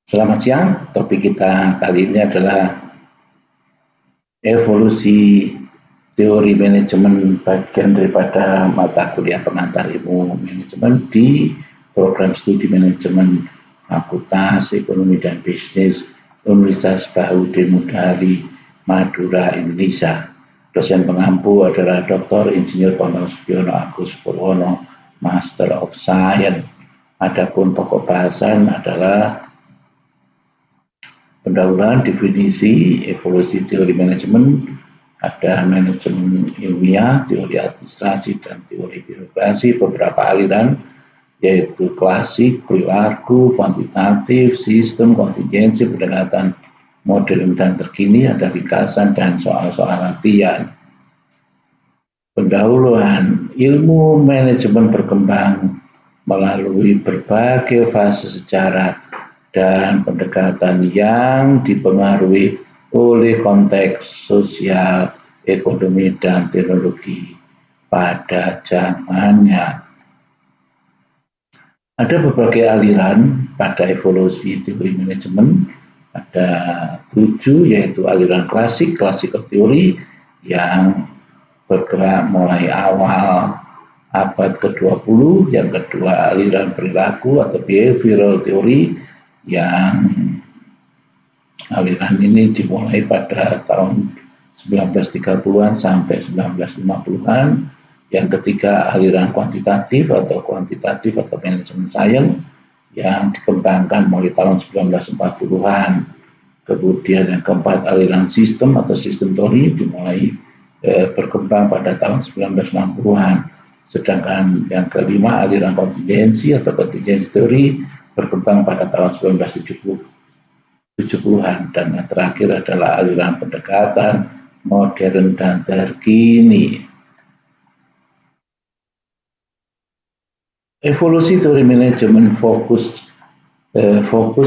Selamat siang, topik kita kali ini adalah evolusi teori manajemen bagian daripada mata kuliah pengantar ilmu manajemen di program studi manajemen Fakultas Ekonomi dan Bisnis Universitas Bahuddin Mudahari, Madura, Indonesia. Dosen pengampu adalah Dr. Insinyur Ponto Subiono Agus Purwono, Master of Science. Adapun pokok bahasan adalah pendahuluan definisi evolusi teori manajemen, ada manajemen ilmiah, teori administrasi, dan teori birokrasi. Beberapa aliran yaitu klasik, perilaku, kuantitatif, sistem, kontingensi, pendekatan modern dan terkini, ada ringkasan dan soal-soal latihan. Pendahuluan ilmu manajemen berkembang melalui berbagai fase sejarah dan pendekatan yang dipengaruhi oleh konteks sosial, ekonomi, dan teknologi pada zamannya. Ada berbagai aliran pada evolusi teori manajemen. Ada 7, yaitu aliran klasik, classical theory, yang bergerak mulai awal abad ke-20. Yang kedua, aliran perilaku atau behavioral theory, yang aliran ini dimulai pada tahun 1930-an sampai 1950-an. Yang ketiga, aliran kuantitatif atau manajemen science, yang dikembangkan mulai tahun 1940-an. Kemudian yang keempat, aliran sistem atau sistem teori dimulai berkembang pada tahun 1960-an. Sedangkan yang kelima, aliran kontingensi atau kontingensi teori berkembang pada tahun 1970-an. Dan yang terakhir adalah aliran pendekatan modern dan terkini. Evolusi teori manajemen fokus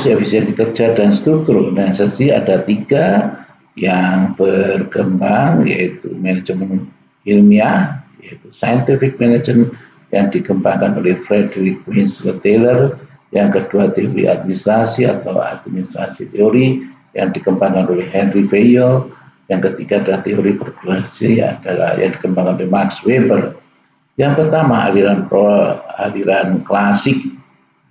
efisiensi kerja dan struktur organisasi ada 3 yang berkembang, yaitu manajemen ilmiah, yaitu scientific management, yang dikembangkan oleh Frederick Winslow Taylor. Yang kedua, teori administrasi atau administrasi teori, yang dikembangkan oleh Henry Fayol. Yang ketiga adalah teori progresi, adalah yang dikembangkan oleh Max Weber. Yang pertama, aliran klasik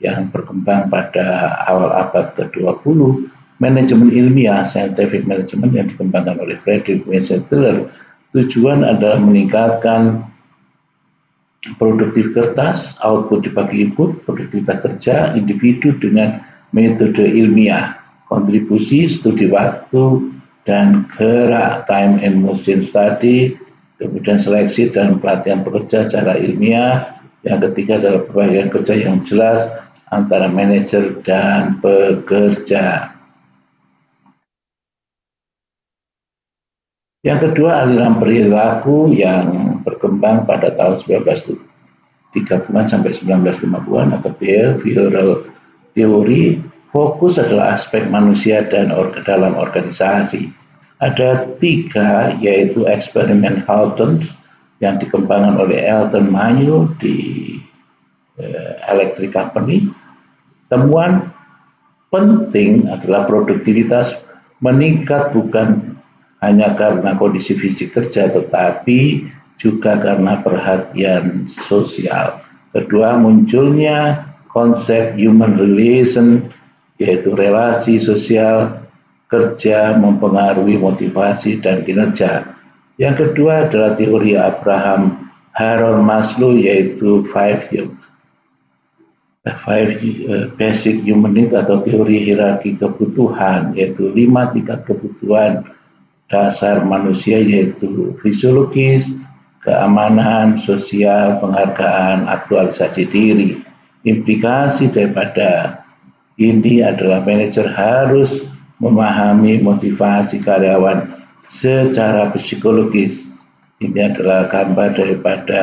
yang berkembang pada awal abad ke-20, manajemen ilmiah, scientific management, yang dikembangkan oleh Frederick Winslow Taylor. Tujuan adalah meningkatkan produktif kertas, output dibagi input, produktivitas kerja individu dengan metode ilmiah, kontribusi, studi waktu, dan gerak, time and motion study, kemudian seleksi dan pelatihan pekerja secara ilmiah. Yang ketiga adalah pembagian kerja yang jelas antara manajer dan pekerja. Yang kedua, aliran perilaku yang berkembang pada tahun 1930-an sampai 1950-an atau behavioral theory. Fokus adalah aspek manusia dan dalam organisasi. Ada 3, yaitu eksperimen Hawthorne yang dikembangkan oleh Elton Mayo di Electric Company. Temuan penting adalah produktivitas meningkat bukan hanya karena kondisi fisik kerja, tetapi juga karena perhatian sosial. Kedua, munculnya konsep human relation, yaitu relasi sosial kerja mempengaruhi motivasi dan kinerja. Yang kedua adalah teori Abraham Harold Maslow, yaitu 5 basic human needs atau teori hierarki kebutuhan, yaitu 5 tingkat kebutuhan dasar manusia, yaitu fisiologis, keamanan, sosial, penghargaan, aktualisasi diri. Implikasi daripada ini adalah manajer harus memahami motivasi karyawan secara psikologis. Ini adalah gambar daripada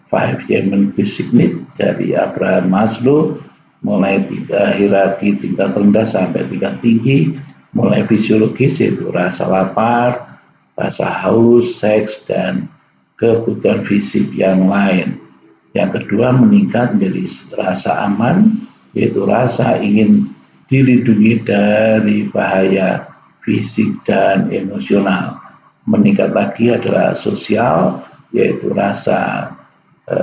5 human basic needs dari Abraham Maslow, mulai hierarki tingkat rendah sampai tingkat tinggi. Mulai fisiologis, yaitu rasa lapar, rasa haus, seks, dan kebutuhan fisik yang lain. Yang kedua, meningkat menjadi rasa aman, yaitu rasa ingin dilindungi dari bahaya fisik dan emosional. Meningkat lagi adalah sosial, yaitu rasa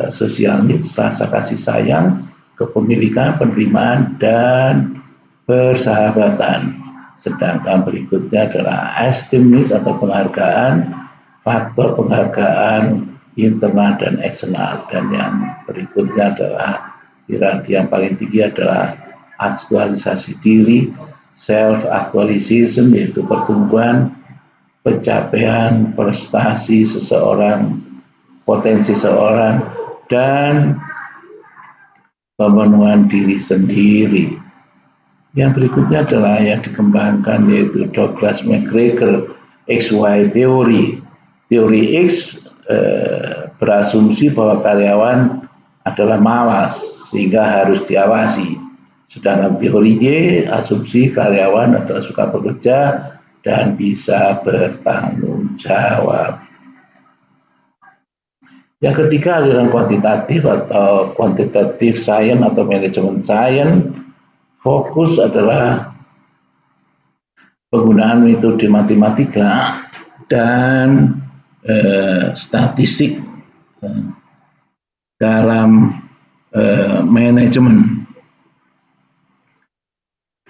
social needs, rasa kasih sayang, kepemilikan, penerimaan, dan persahabatan. Sedangkan berikutnya adalah esteem needs atau penghargaan, faktor penghargaan internal dan eksternal. Dan yang berikutnya adalah hierarki yang paling tinggi adalah aktualisasi diri, self actualization, yaitu pertumbuhan, pencapaian, prestasi seseorang, potensi seseorang, dan pemenuhan diri sendiri. Yang berikutnya adalah yang dikembangkan yaitu Douglas McGregor XY teori. Teori X berasumsi bahwa karyawan adalah malas sehingga harus diawasi. Sedangkan teori Y asumsi karyawan adalah suka bekerja dan bisa bertanggung jawab. Yang ketiga, aliran kuantitatif atau quantitative science atau manajemen science. Fokus adalah penggunaan metode matematika dan statistik dalam manajemen.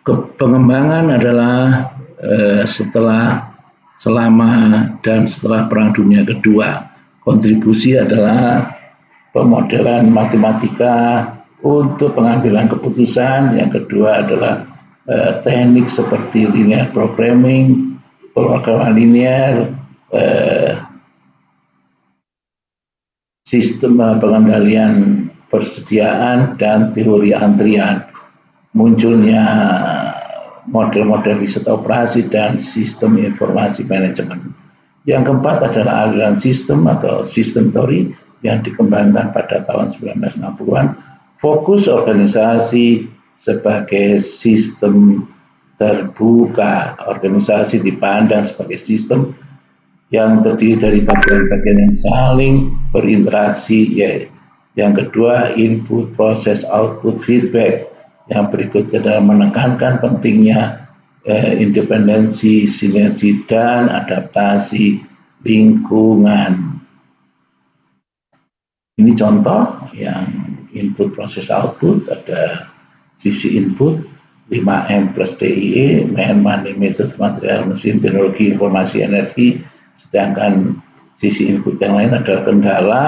Pengembangan adalah selama dan setelah Perang Dunia Kedua. Kontribusi adalah pemodelan matematika untuk pengambilan keputusan. Yang kedua adalah teknik seperti linear programming, pemrograman linear, sistem pengendalian persediaan, dan teori antrian. Munculnya model-model riset operasi dan sistem informasi manajemen. Yang keempat adalah aliran sistem atau system theory yang dikembangkan pada tahun 1960-an. Fokus organisasi sebagai sistem terbuka. Organisasi dipandang sebagai sistem yang terdiri dari bagian-bagian yang saling berinteraksi. Yang kedua, input, proses, output, feedback. Yang berikutnya adalah menekankan pentingnya independensi, sinergi, dan adaptasi lingkungan. Ini contoh yang input, proses, output. Ada sisi input 5M plus DIE, man, money, method, material, mesin, teknologi, informasi, energi. Sedangkan sisi input yang lain adalah kendala,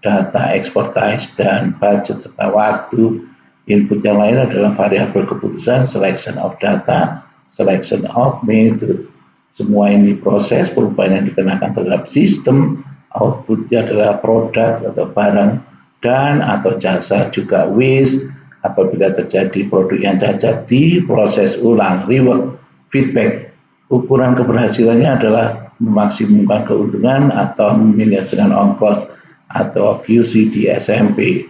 data, expertise, dan budget serta waktu. Input yang lain adalah variabel keputusan, selection of data, selection of method. Semua ini proses perubahan yang dikenakan terhadap sistem. Outputnya adalah produk atau barang dan atau jasa, juga waste apabila terjadi produk yang cacat diproses ulang. Reward, feedback. Ukuran keberhasilannya adalah memaksimumkan keuntungan atau meminimalisasikan ongkos atau QC di SMP.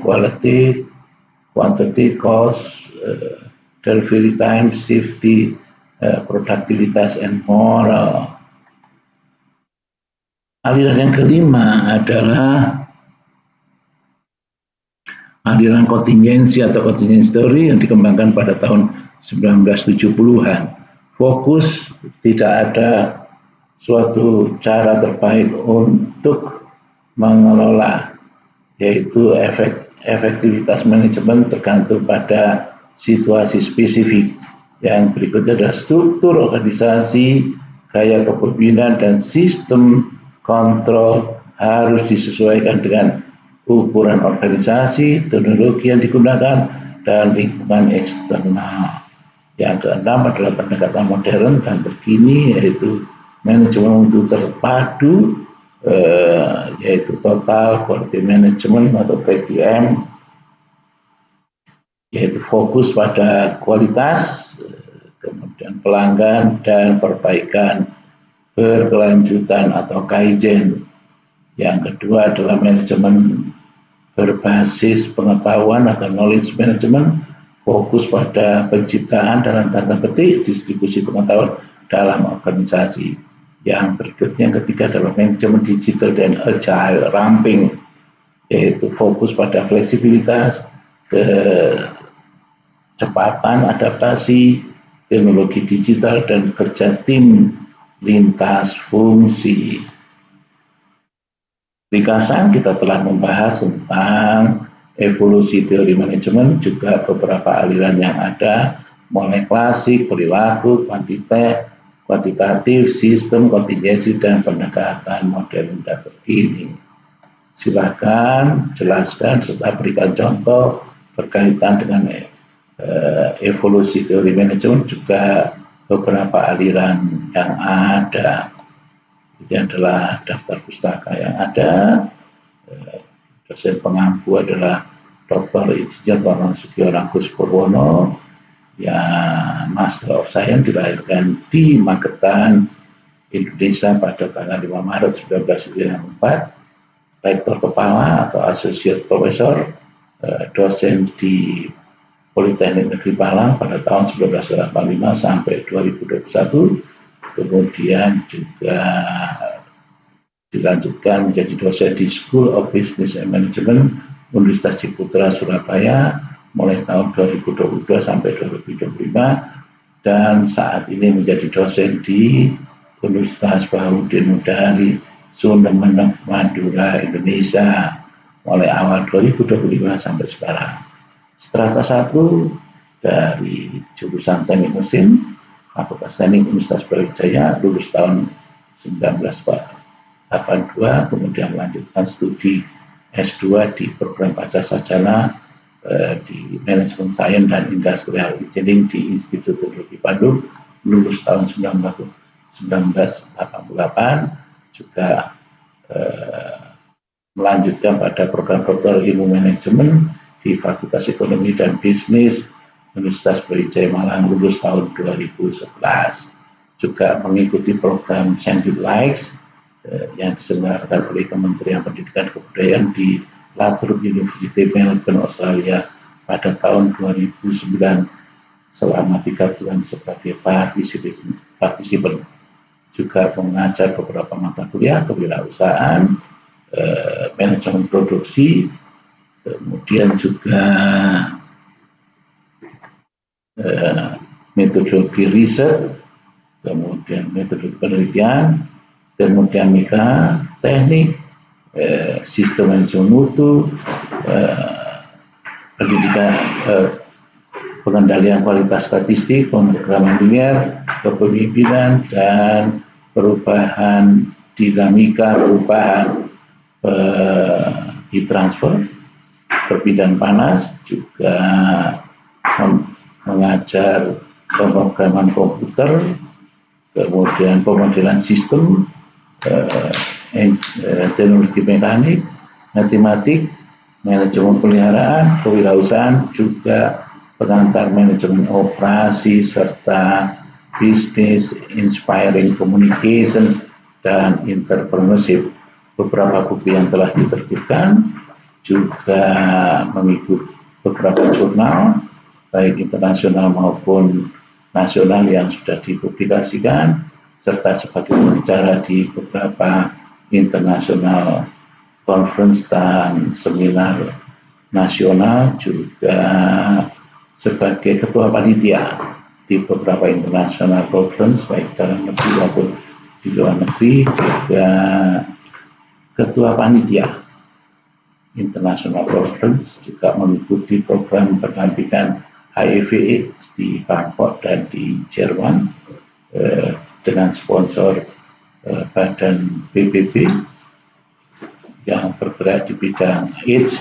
Quality, quantity, cost, delivery time, safety, produktivitas, and moral. Aliran yang kelima adalah aliran kontingensi atau contingency theory yang dikembangkan pada tahun 1970-an. Fokus tidak ada suatu cara terbaik untuk mengelola, yaitu efektivitas manajemen tergantung pada situasi spesifik. Yang berikutnya adalah struktur organisasi, gaya kepemimpinan, dan sistem kontrol harus disesuaikan dengan ukuran organisasi, teknologi yang digunakan, dan lingkungan eksternal. Yang keenam adalah pendekatan modern dan terkini, yaitu manajemen mutu terpadu, yaitu total quality management atau TQM, yaitu fokus pada kualitas, kemudian pelanggan, dan perbaikan berkelanjutan atau kaizen. Yang kedua adalah manajemen berbasis pengetahuan atau knowledge management, fokus pada penciptaan dalam tanda petik distribusi pengetahuan dalam organisasi. Yang berikutnya yang ketiga adalah manajemen digital dan agile ramping, yaitu fokus pada fleksibilitas, percepatan adaptasi teknologi digital dan kerja tim lintas fungsi. Ringkasan kita telah membahas tentang evolusi teori manajemen, juga beberapa aliran yang ada, mulai klasik, perilaku, kuantitatif, sistem, kontingensi, dan pendekatan modern dan terkini. Silakan jelaskan serta berikan contoh berkaitan dengan evolusi teori manajemen, juga beberapa aliran yang ada. Ini adalah daftar pustaka yang ada. Dosen pengampu adalah Dr. Insinyur Bambang Sugiono Agus Purwono, yang Master of Science, dilahirkan di Magetan, Indonesia pada tanggal 5 Maret 1994, rektor kepala atau associate professor, dosen di Politeknik Negeri Malang pada tahun 1985 sampai 2021, kemudian juga dilanjutkan menjadi dosen di School of Business and Management Universitas Ciputra Surabaya mulai tahun 2022 sampai 2025, dan saat ini menjadi dosen di Universitas Baharudin Nurali Sumeneb Madura Indonesia mulai awal 2025 sampai sekarang. Strata 1 dari jurusan Teknik Mesin Fakultas Teknik Universitas Brawijaya, lulus tahun 1982, kemudian melanjutkan studi S2 di program Pasca Sarjana di Manajemen Sains dan Industrial Engineering di Institut Teknologi Bandung, lulus tahun 1988, juga melanjutkan pada program Doktor Ilmu Manajemen di Fakultas Ekonomi dan Bisnis Universitas Brawijaya Malang, lulus tahun 2011. Juga mengikuti program Sandwich Likes yang diselenggarakan oleh Kementerian Pendidikan dan Kebudayaan di Latrobe University Melbourne, Australia pada tahun 2009 selama 3 bulan sebagai partisipan. Juga mengajar beberapa mata kuliah kewirausahaan, manajemen produksi, kemudian juga metodologi riset, kemudian metodologi penelitian, termodinamika, teknik, sistem manajemen mutu, pendidikan, pengendalian kualitas statistik, pemrograman linear, kepemimpinan, dan perubahan dinamika, perubahan heat transfer, perpindahan panas, juga mengajar pemrograman komputer, kemudian pemodelan sistem, teknologi mekanik, matematik, manajemen peliharaan, kewirausahaan, juga pengantar manajemen operasi, serta bisnis, inspiring communication, dan entrepreneurship. Beberapa buku yang telah diterbitkan, juga mengikuti beberapa jurnal, baik internasional maupun nasional yang sudah dipublikasikan, serta sebagai pembicara di beberapa internasional conference dan seminar nasional, juga sebagai ketua panitia di beberapa international conference baik dalam negeri maupun di luar negeri, juga ketua panitia international conference, juga mengikuti program pendampingan HIV/AIDS di Bangkok dan di Jerman dengan sponsor Badan PBB yang bergerak di bidang AIDS,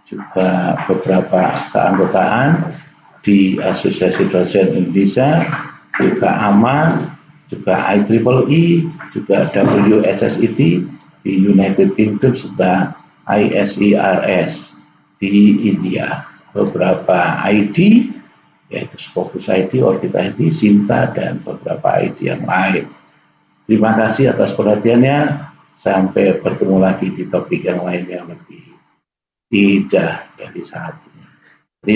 juga beberapa keanggotaan di Asosiasi Dosen Indonesia, juga AMA, juga IEEE, juga WSSIT di United Kingdom, serta ISERS di India. Beberapa ID yaitu Scopus ID, Orbit ID, Sinta, dan beberapa ID yang lain. Terima kasih atas perhatiannya. Sampai bertemu lagi di topik yang lain yang lebih indah dari saat ini.